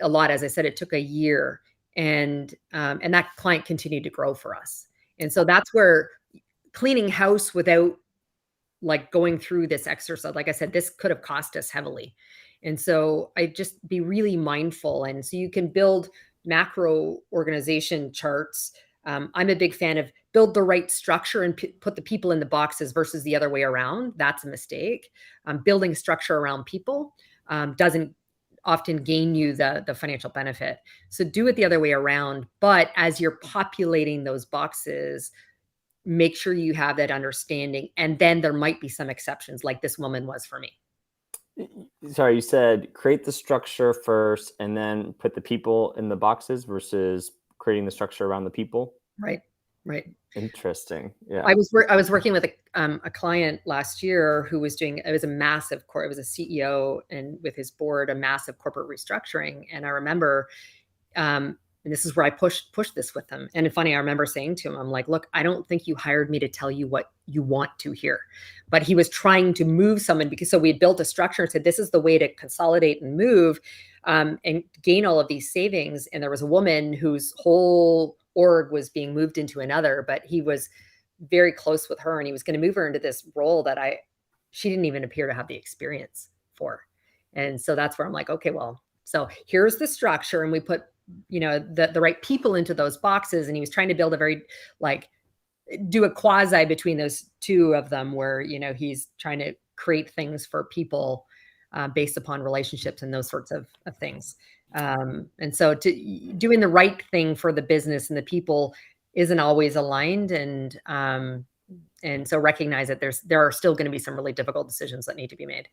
lot. As I said, it took a year, and that client continued to grow for us. And so that's where cleaning house without like going through this exercise, like I said, this could have cost us heavily. And so I just be really mindful. And so you can build macro organization charts. I'm a big fan of build the right structure and put the people in the boxes versus the other way around. That's a mistake. Building structure around people doesn't often gain you the financial benefit. So do it the other way around. But as you're populating those boxes, make sure you have that understanding. And then there might be some exceptions like this woman was for me. Sorry, you said create the structure first and then put the people in the boxes versus creating the structure around the people. Right. Right. Interesting. Yeah. I was working with a client last year who was doing, it was a massive it was a CEO and with his board, a massive corporate restructuring. And I remember, and this is where I pushed this with him. And it's funny, I remember saying to him, I'm like, look, I don't think you hired me to tell you what you want to hear. But he was trying to move someone so we had built a structure and said, this is the way to consolidate and move and gain all of these savings. And there was a woman whose whole org was being moved into another, but he was very close with her and he was going to move her into this role that she didn't even appear to have the experience for. And so that's where I'm like, okay, well, so here's the structure. And we put, the right people into those boxes. And he was trying to build a very do a quasi between those two of them where, he's trying to create things for people based upon relationships and those sorts of things. And so doing the right thing for the business and the people isn't always aligned. And so recognize that there are still going to be some really difficult decisions that need to be made.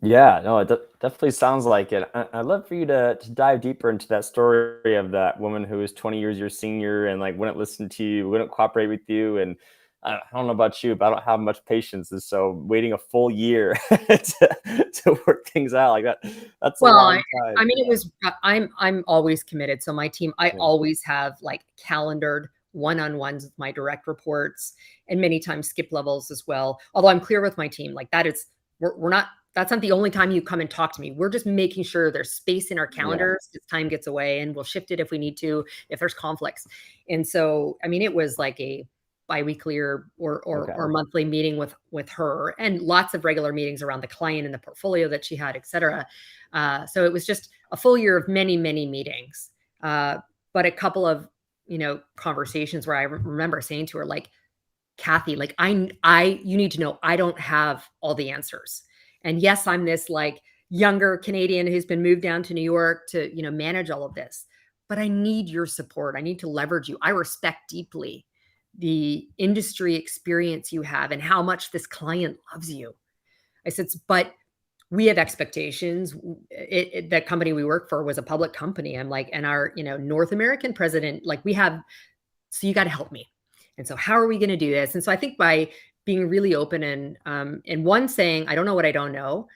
Yeah, no, it definitely sounds like it. I'd love for you to dive deeper into that story of that woman who was 20 years your senior and like wouldn't listen to you, wouldn't cooperate with you. And I don't know about you, but I don't have much patience. And so waiting a full year to work things out like that's a long time. I mean, it was, I'm always committed. So my team, I always have like calendared one-on-ones with my direct reports and many times skip levels as well. Although I'm clear with my team, like that's not the only time you come and talk to me. We're just making sure there's space in our calendars as time gets away, and we'll shift it if we need to, if there's conflicts. And so, I mean, it was like a biweekly or monthly meeting with her, and lots of regular meetings around the client and the portfolio that she had, et cetera. So it was just a full year of many, many meetings. But a couple of, conversations where I remember saying to her, like, Kathy, like you need to know, I don't have all the answers. And yes, I'm this like younger Canadian who's been moved down to New York to, manage all of this, but I need your support. I need to leverage you. I respect deeply the industry experience you have and how much this client loves you. I said, but we have expectations. That company we work for was a public company. I'm like, and our, North American president, like so you got to help me. And so how are we going to do this? And so I think by being really open and one saying, I don't know what I don't know,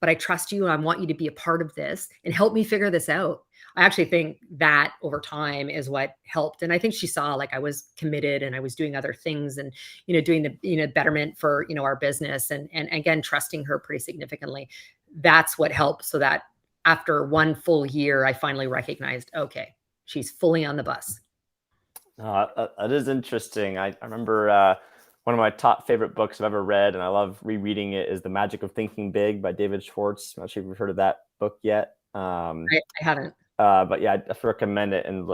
but I trust you and I want you to be a part of this and help me figure this out. I actually think that over time is what helped. And I think she saw like I was committed and I was doing other things and, doing the, betterment for, our business and again, trusting her pretty significantly. That's what helped. So that after one full year, I finally recognized, okay, she's fully on the bus. That is interesting. I remember one of my top favorite books I've ever read, and I love rereading it, is The Magic of Thinking Big by David Schwartz. I'm not sure if you've heard of that book yet. I haven't. But yeah, I recommend it. And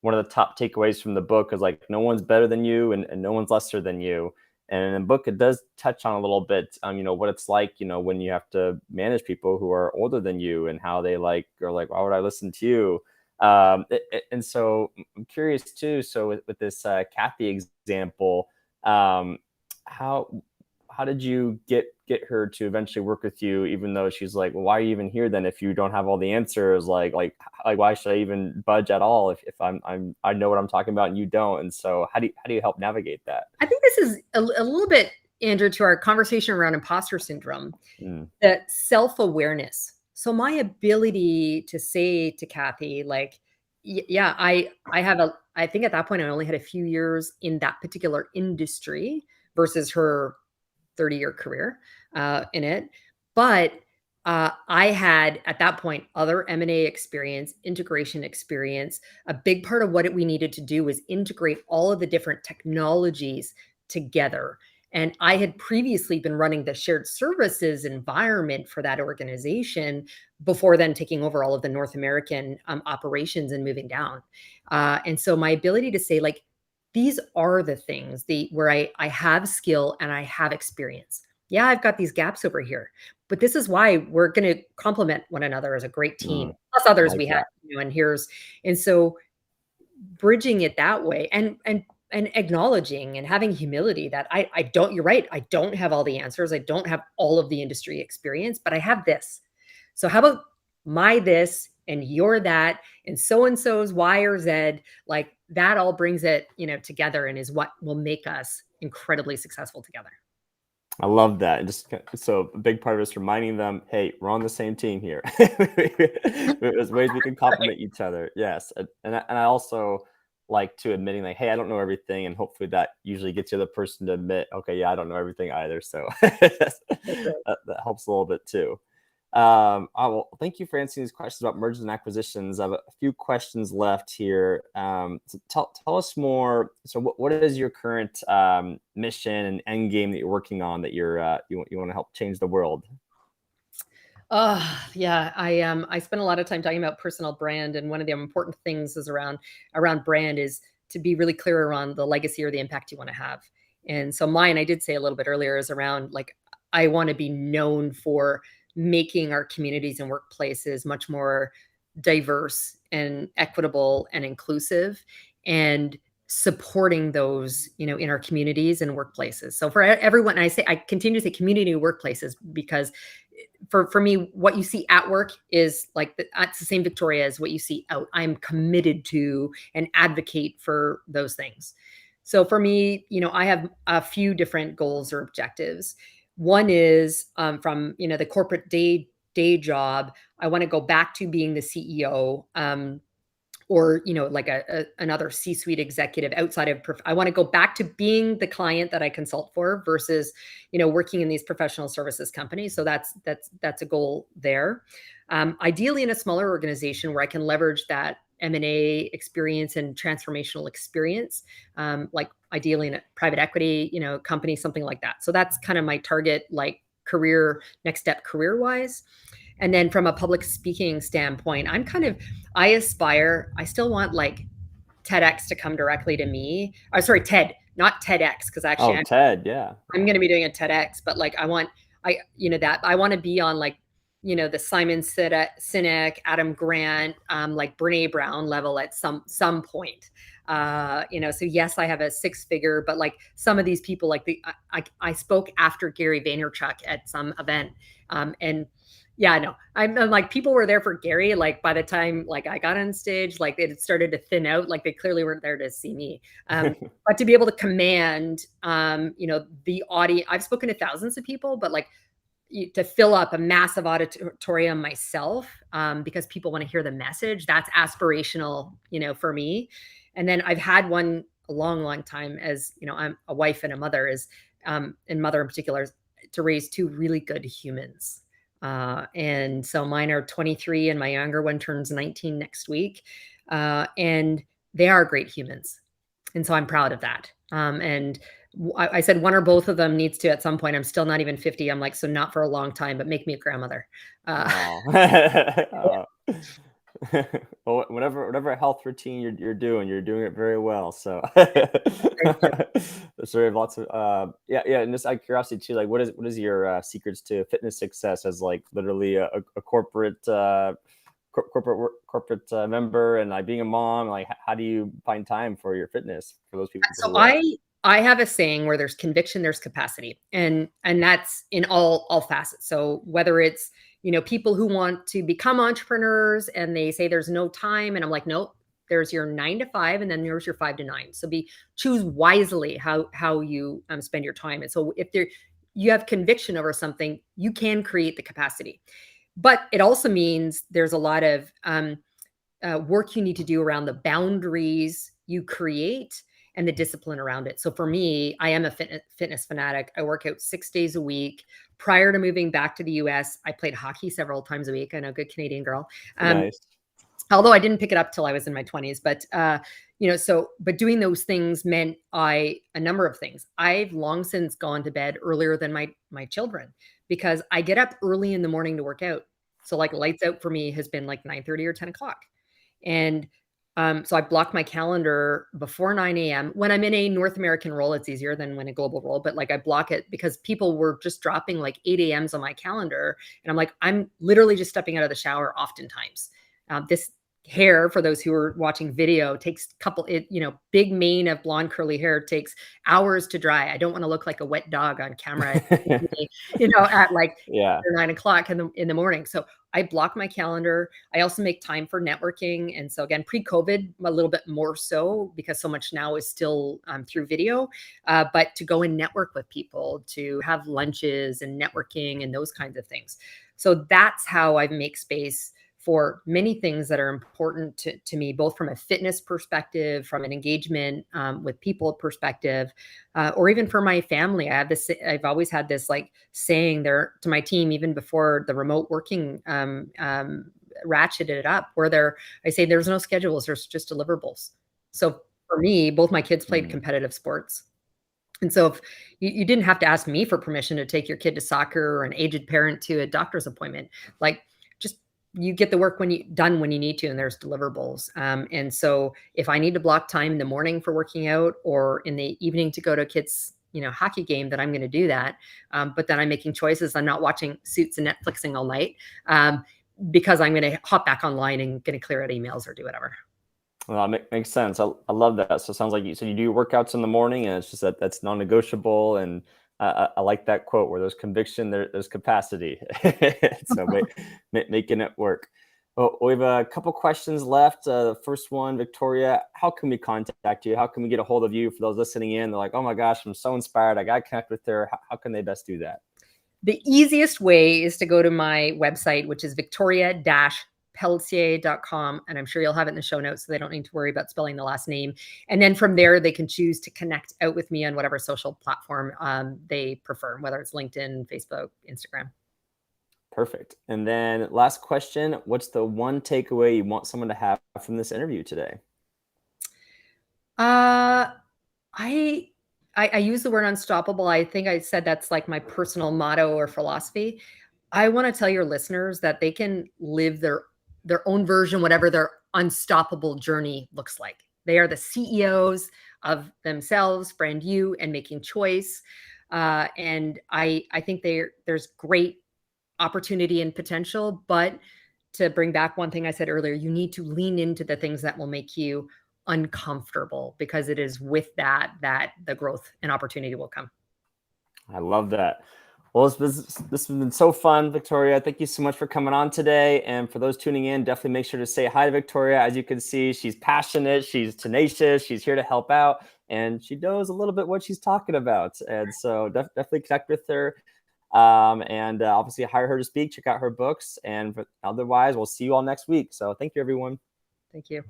one of the top takeaways from the book is like, no one's better than you and no one's lesser than you. And in the book, it does touch on a little bit, what it's like, when you have to manage people who are older than you and how they are like, why would I listen to you? And so I'm curious too. So with this Kathy example, how did you get her to eventually work with you, even though she's like, well, why are you even here then if you don't have all the answers? Like why should I even budge at all if I know what I'm talking about and you don't? And so how do you help navigate that? I think this is a little bit, Andrew, to our conversation around imposter syndrome, that self-awareness. So my ability to say to Kathy, like, yeah, I think at that point, I only had a few years in that particular industry versus her 30-year career in it. But I had, at that point, other M&A experience, integration experience. A big part of what we needed to do was integrate all of the different technologies together. And I had previously been running the shared services environment for that organization before then taking over all of the North American operations and moving down. And so my ability to say, like, these are the things where I have skill and I have experience. Yeah, I've got these gaps over here, but this is why we're going to complement one another as a great team. Plus others we have, and so bridging it that way and acknowledging and having humility that I don't, you're right, I don't have all the answers. I don't have all of the industry experience, but I have this. So how about my this and your that and so-and-so's Y or Z, like that all brings it, together and is what will make us incredibly successful together. I love that. And just so a big part of it is reminding them, hey, we're on the same team here. There's ways we can complement each other. Yes. And I also like to admitting like, hey, I don't know everything. And hopefully that usually gets the other person to admit, okay, yeah, I don't know everything either. So that helps a little bit too. Well, thank you for answering these questions about mergers and acquisitions. I have a few questions left here. So tell us more. So what is your current mission and end game that you're working on that you want to help change the world? Yeah, I spend a lot of time talking about personal brand, and one of the important things is around brand is to be really clear around the legacy or the impact you want to have. And so mine, I did say a little bit earlier, is around like I want to be known for making our communities and workplaces much more diverse and equitable and inclusive, and supporting those, in our communities and workplaces. So for everyone, I continue to say community workplaces because for me, what you see at work is like that's the same Victoria as what you see out. I'm committed to and advocate for those things. So for me, I have a few different goals or objectives. One is from the corporate day job. I want to go back to being the CEO, or like another C-suite executive outside of. I want to go back to being the client that I consult for versus working in these professional services companies. So that's a goal there. Ideally, in a smaller organization where I can leverage that M&A experience and transformational experience, like ideally in a private equity, company, something like that. So that's kind of my target, like next step career wise. And then from a public speaking standpoint, I aspire, I still want like TEDx to come directly to me. Oh, sorry, TED, not TEDx, because actually TED, yeah. I'm going to be doing a TEDx, but like I want to be on like the Simon Sinek, Adam Grant, like Brene Brown level at some point. So yes, I have a six figure, but like some of these people, like I spoke after Gary Vaynerchuk at some event, and yeah, no, I'm like, people were there for Gary. Like by the time like I got on stage, like it had started to thin out. Like they clearly weren't there to see me. But to be able to command, the audience, I've spoken to thousands of people, but like to fill up a massive auditorium myself, because people want to hear the message, that's aspirational, for me. And then I've had one a long, long time, as I'm a wife and a mother, and mother in particular, is to raise two really good humans. And so mine are 23 and my younger one turns 19 next week. And they are great humans. And so I'm proud of that. And I said one or both of them needs to at some point. I'm still not even 50. I'm like, so not for a long time, but make me a grandmother. Oh. Well, whatever health routine you're doing it very well. So sort of lots of yeah. And just out of curiosity too, like what is your secrets to fitness success as like literally a corporate corporate member, and like being a mom? Like how do you find time for your fitness for those people So who are? I have a saying where there's conviction, there's capacity, and that's in all facets. So whether it's people who want to become entrepreneurs and they say there's no time, and I'm like, nope, there's your 9 to 5, and then there's your 5 to 9. So choose wisely how you spend your time. And so if you have conviction over something, you can create the capacity. But it also means there's a lot of work you need to do around the boundaries you create and the discipline around it. So for me, I am a fitness fanatic. I work out 6 days a week. Prior to moving back to the US, I played hockey several times a week. I know, good Canadian girl. Nice. Although I didn't pick it up till I was in my 20s, but but doing those things meant a number of things. I've long since gone to bed earlier than my children, because I get up early in the morning to work out. So like lights out for me has been like 9:30 or 10 o'clock. And so I block my calendar before 9 a.m. When I'm in a North American role, it's easier than when a global role, but like I block it because people were just dropping like 8 a.m.s on my calendar. And I'm like, I'm literally just stepping out of the shower oftentimes. This hair, for those who are watching video, takes big mane of blonde curly hair takes hours to dry. I don't want to look like a wet dog on camera, at like Yeah. 9 o'clock in the morning. So I block my calendar. I also make time for networking. And so again, pre-COVID, a little bit more so, because so much now is still through video, but to go and network with people, to have lunches and networking and those kinds of things. So that's how I make space for many things that are important to me, both from a fitness perspective, from an engagement with people perspective, or even for my family. I've always had this like saying there to my team, even before the remote working ratcheted it up, where I say there's no schedules, there's just deliverables. So for me, both my kids played competitive sports. And so if you didn't have to ask me for permission to take your kid to soccer, or an aged parent to a doctor's appointment, like just you get the work done when you need to, and there's deliverables. And so if I need to block time in the morning for working out, or in the evening to go to a kid's, hockey game, then I'm going to do that. But then I'm making choices. I'm not watching Suits and Netflixing all night, because I'm going to hop back online and going to clear out emails or do whatever. Well, makes sense. I love that. So it sounds like you do workouts in the morning, and it's just that's non-negotiable. And I like that quote, where there's conviction, there's capacity. So making it work. Well, we have a couple questions left. The first one, Victoria, how can we contact you? How can we get a hold of you? For those listening in, they're like, oh my gosh, I'm so inspired. I got to connect with her. How can they best do that? The easiest way is to go to my website, which is Pelletier.com. And I'm sure you'll have it in the show notes, so they don't need to worry about spelling the last name. And then from there, they can choose to connect out with me on whatever social platform they prefer, whether it's LinkedIn, Facebook, Instagram. Perfect. And then last question, what's the one takeaway you want someone to have from this interview today? I use the word unstoppable. I think I said that's like my personal motto or philosophy. I want to tell your listeners that they can live their own version, whatever their unstoppable journey looks like. They are the CEOs of themselves, brand you, and making choice. And I think there's great opportunity and potential. But to bring back one thing I said earlier, you need to lean into the things that will make you uncomfortable, because it is with that that the growth and opportunity will come. I love that. Well, this has been so fun, Victoria. Thank you so much for coming on today. And for those tuning in, definitely make sure to say hi to Victoria. As you can see, she's passionate, she's tenacious, she's here to help out, and she knows a little bit what she's talking about. And so definitely connect with her. And obviously hire her to speak, check out her books. And otherwise, we'll see you all next week. So thank you, everyone. Thank you.